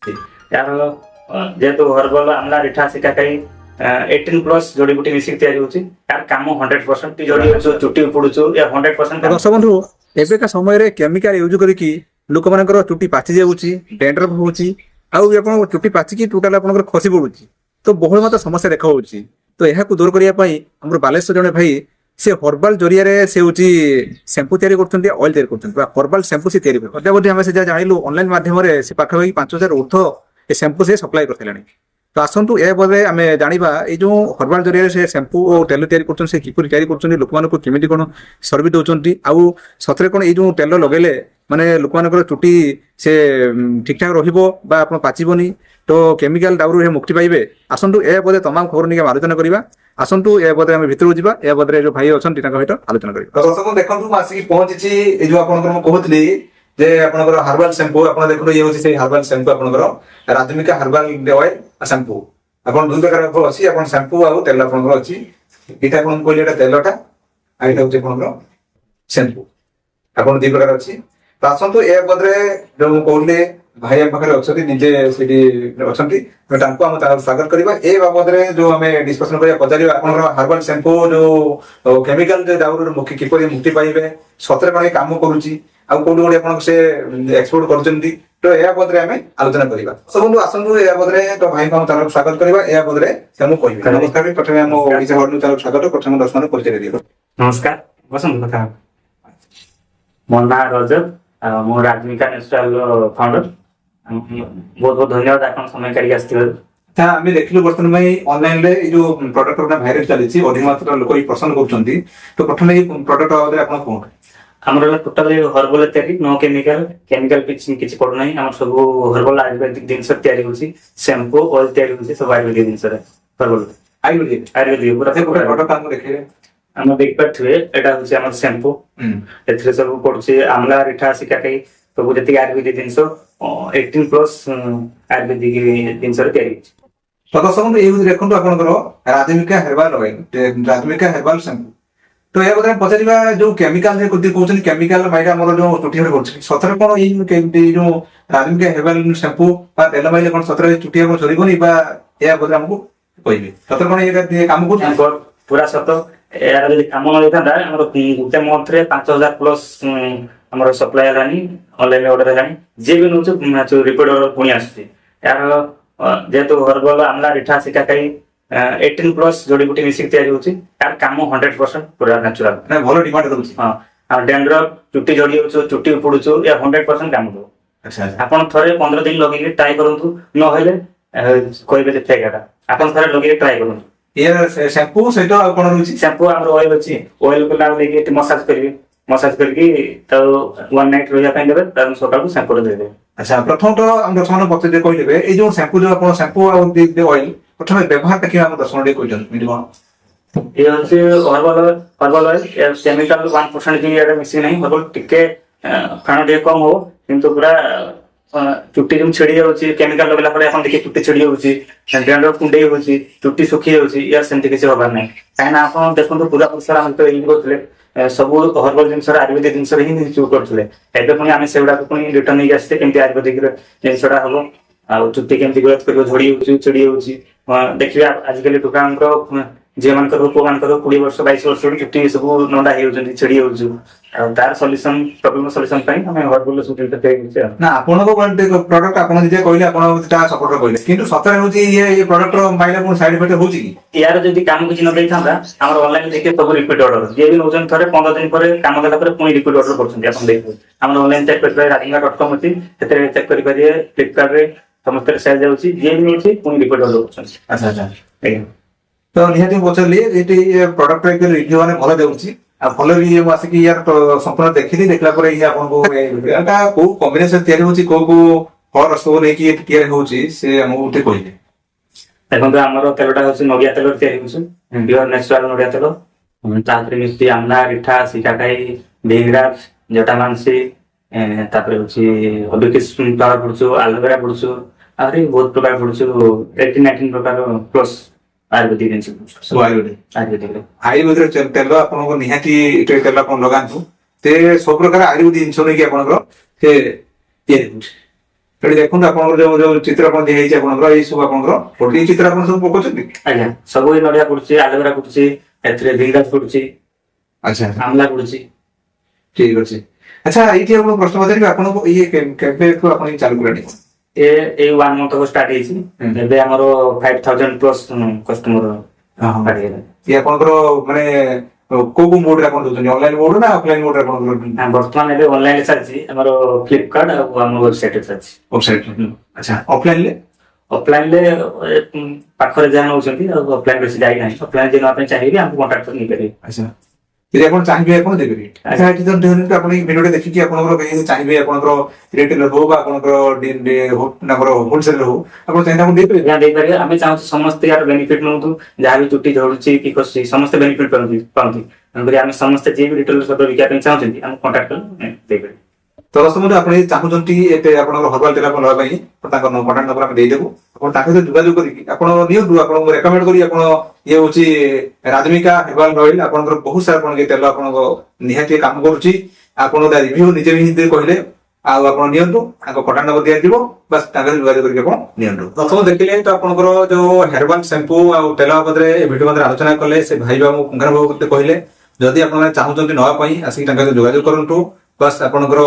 यार जेहेतु हर्बल आमला रिठा सिकाकाई 18+ जड़ीबूटी मिसिक तैयारी होची यार काम 100% जोड़ी होचो चुट्टी उपुडुचो या 100% काम दर्शक बंधु एବେका समय रे केमिकल यूज करिकी लोक मानकर चुट्टी पाची जाउची डेंड्रफ होउची आउ आपण चुट्टी पाची की टोटल आपनकर खसी पडुची तो बहुल मत समस्या देखा होउची तो एहा को दूर करिया पई हमर बालेश्वर जने भाई से हर्बल जरिया रे से होची शैम्पू तैयारी करछन्ती ऑयल तैयारी करछन्ती बा हर्बल शैम्पू से तैयारी करछन्ती बोधी हम से जानिलु ऑनलाइन माध्यम रे से पाखा 5000 ऊर्ध्व ए शैम्पू से सप्लाई करथिलानी तो आसंतु ए बदले आमे जानिबा ए जो हर्बल जरिया से शैम्पू और तेल तैयारी करछन से किपुर तैयारी करछन लोक मानको केमिति कोन सर्विस दोचन्ती आउ सतरे कोन ए जो तेल लगेले माने लोक मानकर चुट्टी से ठीक ठाक रहिबो बा आपण पाचिबोनी तो केमिकल दाउरु हे मुक्ति पाइबे आसंतु ए बदले तमाम खबर निके आलोचना करिबा आसंतु ए बदले हम भितर जिबा ए बदले जो भाई अछन तिनका सहित आलोचना करिबा तो दर्शक देखंतु मासी पहुंचीची ए जो आपनकर म कहतली जे आपनकर हर्बल शैम्पू आपन देखु ये होची से हर्बल शैम्पू आपनकर राजमिका हर्बल ऑयल शैम्पू आपन दुई प्रकार को अछि आपन शैम्पू आ तेल आपनकर अछि एटा आपन कोइले एटा तेलटा आ एटा होची आपनकर शैम्पू आपन दुई प्रकार अछि तो आसंतु ए बदले जो कहले भाई हम पाखरे अछती निजे सेठी अछती तो तांको हम तार स्वागत करबा ए बाबद रे जो हमें डिस्कशन करिया पचारिबा आपनकर हर्बल शैम्पू जो केमिकल जे दाउर मुक्ति किपरि मुक्ति पाइबे सतरे कोन काम करूची आ कोन कोन आपन से एक्सपोर्ट करचंती तो ए बाबद रे हमें आलोचना करबा सबंधु आसंतु ए बाबद रे तो भाई हम तार स्वागत करबा ए बाबद रे हम कहिबा नमस्कार प्रथमे हम ओडिसा हर्बल तार स्वागत प्रथम दर्शक परिचय दियो नमस्कार बसंत कथा मोना रजत मो राजमिका नेचुरल फाउंडर बहुत बहुत धन्यवाद आपन समय काढी आस्थिबार ता आमे देखिलु वर्तमान में ऑनलाइन रे ए जो प्रोडक्ट अपना वायरल चली छी अधिक मात्रा लोक ही पसंद करचंती तो प्रथमे ए प्रोडक्ट बाबद आपन कोन हमर टोटल हर्बल तैयारी नो केमिकल किछि पडु नै हमर सब हर्बल आयुर्वेदिक जिनस तैयारी होछि शैम्पू ऑयल तैयारी होछि सब आयुर्वेदिक जिनस रे हर्बल आयुर्वेदिक पूरा प्रोडक्ट हम देखे हम देख पाथुए एटा होछि हमर शैम्पू एथरे सब पडुछि आमला रिठा सिकाकाई सब जति आयुर्वेदिक जिनस 18+ आयुर्वेदिक जिनस रे तैयारी तो दर्शक ए देखंतु आपनकर राजमिका हर्बल ऑयल राजमिका हर्बल शैम्पू तो या बदले पचारिबा जो केमिकल जे कुति कहउछन केमिकल माइरा हमर जो चुटी हर करछ सतरे कोन ए केमिति जो राजमिका हर्बल शैम्पू बा तेल माइले कोन सतरे चुटी हम छोरिबोनी बा या बदले हमको कहिबे सतरे कोन ए काम को पूरा सत यार जदि काम न होइता हमर गुटे मंथ रे 5000+ हमर सप्लाई हलानी ऑनलाइन ऑर्डर हलानी जे भी नउछ रिपोर्ट ऑर्डर पुनी आसी यार जेहेतु हर्बल आमला रिठा सिकाकाई 18+ जड़ीबूटी मिसिक तैयारी होची यार काम 100% पूरा नेचुरल ना भलो डिमांड रहउची हां आ डेंड्रफ चुट्टी जड़ी होचो चुट्टी उपुडुचो या 100% काम दो अच्छा आपण थरे 15 दिन लगे ट्राई करंतु न होले कोइबे जे फेगाटा आपण थरे लगे ट्राई करंतु ये शैम्पू सेटो आ कोन रहउची शैम्पू हमर ऑयल अछि ऑयल को लाग लेके मसाज करके तो वन नाइट रहिया ପାଇଁ देबे त सकाळ को शैम्पू देबे अच्छा प्रथम तो हम दर्शक पक्ष जे कहि देबे ए जो शैम्पू जो आपण शैम्पू आ दे ऑयल प्रथम व्यवहार तक हम दर्शक दे कहि मिट कोन ये होचे हर्बल ऑयल केमिकल 1% की एटा मिक्सिंग नहीं हर्बल टिके खाना दे कम हो किंतु पूरा चुट्टी जम छेड़ी जाउची केमिकल लगला परे अपन देखि चुट्टी छेड़ी जाउची डेंड्रफ कुंडे होउची चुट्टी सुखी जाउची या सेंति किछ होबार नै कायना अपन देखंतु पूरा पुसरा हम तो यूज करथले सब हर्बल जिनस आयुर्वेदिक जिनस ही यूज करथले एबे पुनी आमे सेवडा को पुनी रिटर्न नै आस्ते केमति आयुर्वेदिक जिनसडा हबो आ चुट्टी केमति ग्रोथ करियो झड़ी होउची छेड़ी होउची देखिबा आज काली टोकांकर जे मानकर रूप मानकर 20 वर्ष 22 वर्ष चुट्टी सब नंदा हे होउची छेड़ी होउची आ तार सॉल्यूशन प्रॉब्लम सॉल्यूशन पई हमें हर्बल सुटिल ते ना आपण को प्रोडक्ट आपण जे कहले आपण ता सपोर्ट कहले किंतु सतरे होची ये प्रोडक्ट माइले कोन साइड इफेक्ट होची की यार जदी काम किछ न देई थांदा हमर ऑनलाइन देखे सब रिपीट ऑर्डर जे भी नोजन थरे 15 दिन परे काम देला परे पुनी रिपीट ऑर्डर करछन आपण देखो हमर ऑनलाइन चेक करबे radinga.com अछि तेरे चेक करि परिए फ्लिपकार्ट रे समस्त सेल जाउची जे भी होची पुनी रिपीट ऑर्डर करछन अच्छा अच्छा तो निहाती बोचली एटी प्रोडक्ट के रिव्यू माने भलो देउची आ भलो भी आसी कि यार संपूर्ण देखिली देखला परे ये आपन को एटा को कॉम्बिनेशन तयारी होची को फर सब नै कि तयारी होची से हम उठे कहिले देखंतु हमर तेलटा होची नडिया तेल तयारी होची प्योर नेचुरल नडिया तेल तापरे मिस्ती आमला रिठा सिकाकाई बेंगराज जटामांसी तापरे होची हबिस्कुस फ्लावर पडुचो एलोवेरा पडुचो आरे बहुत प्रकार पडुचो 18-19 प्रकार प्लस आयुर्वेदिक जिनस आयुर्वेदिक तेल आपन को निहाती तेल आपन लगांतु ते सब प्रकार आयुर्वेदिक जिनस नै कि आपन को से ଏଠି ଦେଖନ୍ତୁ ଆପଣଙ୍କର ଯୋଉ ଯୋଉ ଚିତ୍ର ଆପଣ ଦିଆହେଇଛି ଆପଣଙ୍କର ଏଇ ସବୁ ଆପଣଙ୍କର ପ୍ରୋଟିନ ଚିତ୍ର ଆପଣ ସବୁ ପକଉଛନ୍ତି। ଆଜ୍ଞା ସବୁ ଏଇ ନଡ଼ିଆ ପଡୁଛି, ଆଲୋଭେରା ପଡୁଛି, ଏଥିରେ ଭିନେଗାର ପଡୁଛି, ଆଚ୍ଛା ଆମ୍ଲା ପଡୁଛି। ଠିକ ଅଛି। ଆଚ୍ଛା ଏଇଠି ଆପଣ ପ୍ରଶ୍ନ ପଚାରିବି ଆପଣଙ୍କୁ ଇଏ କେବେଠୁ ଆପଣ ଇଏ ଚାଲୁ କଲେଣି? ଏଇ 1 month ହବ ଷ୍ଟାର୍ଟ ହେଇଛି। ଏବେ ଆମର 5000 ପ୍ଲସ କଷ୍ଟମର ପାଠିଗଲେ। ଇଏ ଆପଣଙ୍କର ମାନେ କୋଉ କୋଉ ମୋଡରେ ଆପଣ ଦଉଛନ୍ତି, ଅନଲାଇନ ମୋଡ ନା ଅଫଲାଇନ ମୋଡରେ ଆପଣ ଦଉଛନ୍ତି? ବର୍ତ୍ତମାନ ଏବେ ଅନଲାଇନ ରେ ଚାଲିଛି ଆମର ଫ୍ଲିପକାର୍ଟ ଆଉ ଆମ ୱେବସାଇଟ ରେ ଚାଲିଛି। ୱେବସାଇଟ। ଆଚ୍ଛା ଅଫଲାଇନରେ? ଅଫଲାଇନ ରେ ପାଖରେ ଯାହା ନଉଛନ୍ତି ଆଉ ଅଫଲାଇନ ବେଶୀ ଯାଇନାହିଁ। ଅଫଲାଇନ ଯିଏ ନେବା ପାଇଁ ଚାହିଁବେ ଆମକୁ କଣ୍ଟାକ୍ଟ କରି ନେଇପାରିବେ। ଆଚ୍ଛା ଯଦି ଆପଣ ଚାହିଁବେ ଆପଣ ଦେବେ। ଆଚ୍ଛା ଏଠି ତ ଧରନ୍ତୁ ଆପଣ ଏଇ ଭିଡିଓ ଦେଖିକି ଆପଣଙ୍କର କେହି ଚାହିଁବେ ଆପଣଙ୍କର ରିଟେଲର ହଉ ବା ଆପଣଙ୍କର ତାଙ୍କର ହୋଲସେଲର ହଉ ଆପଣ ଚାହିଁଲେ ଆପଣ ଦେଇପାରିବେ? ଆଜ୍ଞା ଦେଇପାରିବେ। ଆମେ ଚାହୁଁଛୁ ସମସ୍ତେ ୟାର ବେନିଫିଟ ନିଅନ୍ତୁ। ଯାହା ବି ଚୁଟି ଝଡୁଛି କି ଖସୁଛି ସମସ୍ତେ ବେନିଫିଟ ପାଆନ୍ତି। ତେଣୁକରି ଆମେ ସମସ୍ତେ ଯିଏ ବି ରିଟେଲର ସହିତ ବିକିବା ପାଇଁ ଚାହୁଁଛନ୍ତି ଆମକୁ କଣ୍ଟାକ୍ଟ କରି ଦେଇପାରିବେ। ତ ଦର୍ଶକ ଆପଣ ଯଦି ଚାହୁଁଛନ୍ତି ଏତେ ଆପଣଙ୍କର ହର୍ବାଲ ତେଲ ଆପଣ ନେବା ପାଇଁ ତାଙ୍କ କଣ୍ଟାକ୍ଟ ନମ୍ବର ଆମେ ଦେଇଦେବୁ। ଆପଣ ତାଙ୍କ ସହିତ ଯୋଗାଯୋଗ କରିକି ଆପଣ ନିଅନ୍ତୁ। ଆପଣଙ୍କୁ ରେକମେଣ୍ଡ କରି ଆପଣ ଇଏ ହଉଛି ରାଜମିକା ହେର୍ବାଲ ଅଏଲ ଆପଣଙ୍କର ବହୁତ ସାରା ଆପଣ ତେଲ ଆପଣଙ୍କ ନିହାତି କାମ କରୁଛି। ଆପଣ ତା ରିଭ୍ୟୁ ନିଜେ ବି କହିଲେ ଆଉ ଆପଣ ନିଅନ୍ତୁ। ତାଙ୍କ କଣ୍ଟାକ୍ଟ ନମ୍ବର ଦିଆଯିବ ବାସ୍ ତାଙ୍କ ସହିତ ଯୋଗାଯୋଗ କରିକି ଆପଣ ନିଅନ୍ତୁ। ଦର୍ଶକ ଦେଖିଲେ ତ ଆପଣଙ୍କର ଯୋଉ ହେର୍ବାଲ ସାମ୍ପୁ ଆଉ ତେଲ ବାବଦରେ ଏ ଭିଡିଓ ମଧ୍ୟରେ ଆଲୋଚନା କଲେ ସେ ଭାଇ ବାବୁ କହିଲେ ଯଦି ଆପଣ ଚାହୁଁଛନ୍ତି ନେବା ପାଇଁ ଆସିକି ତାଙ୍କ ସହିତ ଯୋଗାଯୋଗ କରନ୍ତୁ। ବାସ୍ ଆପଣଙ୍କର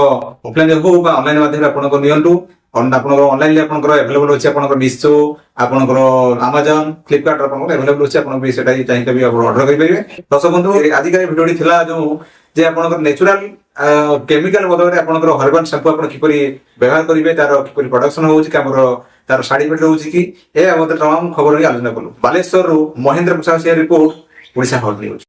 ଅଫଲାଇନ ହଉ ବା ଅନଲାଇନ ମାଧ୍ୟମରେ ଆପଣଙ୍କର ନିଅନ୍ତୁ। ଆପଣଙ୍କର ଅନଲାଇନରେ ଆପଣଙ୍କର ଆଭେଲେବଲ ଅଛି ଆପଣଙ୍କର ମିଶୋ, ଆପଣଙ୍କର ଆମାଜନ, ଫ୍ଲିପକାର୍ଟ ଆପଣଙ୍କର ଆଭେଲେବଲ ଅଛି। ଆପଣ ବି ସେଟା ଚାହିଁଲେ ବି ଆପଣ ଅର୍ଡର କରିପାରିବେ। ଦର୍ଶକ ବନ୍ଧୁ ଆଜିକା ଭିଡିଓଟି ଥିଲା ଯୋଉ ଯେ ଆପଣଙ୍କର ନ୍ୟାଚୁରାଲ କେମିକାଲ ବଦଳରେ ଆପଣଙ୍କର ହର୍ବାଲ ସାମ୍ପୁ ଆପଣ କିପରି ବ୍ୟବହାର କରିବେ, ତାର କିପରି ପ୍ରଡକ୍ସନ ହଉଛି କି ଆମର ତାର ସାଇଡ ଇଫେକ୍ଟ ରହୁଛି କି ଏ ମଧ୍ୟ ତମାମ ଖବର ହିଁ ଆଲୋଚନା କଲୁ। ବାଲେଶ୍ୱରରୁ ମହେନ୍ଦ୍ର ପ୍ରସାଦ ରିପୋର୍ଟ, ଓଡ଼ିଶା ହଟ୍ ନ୍ୟୁଜ୍।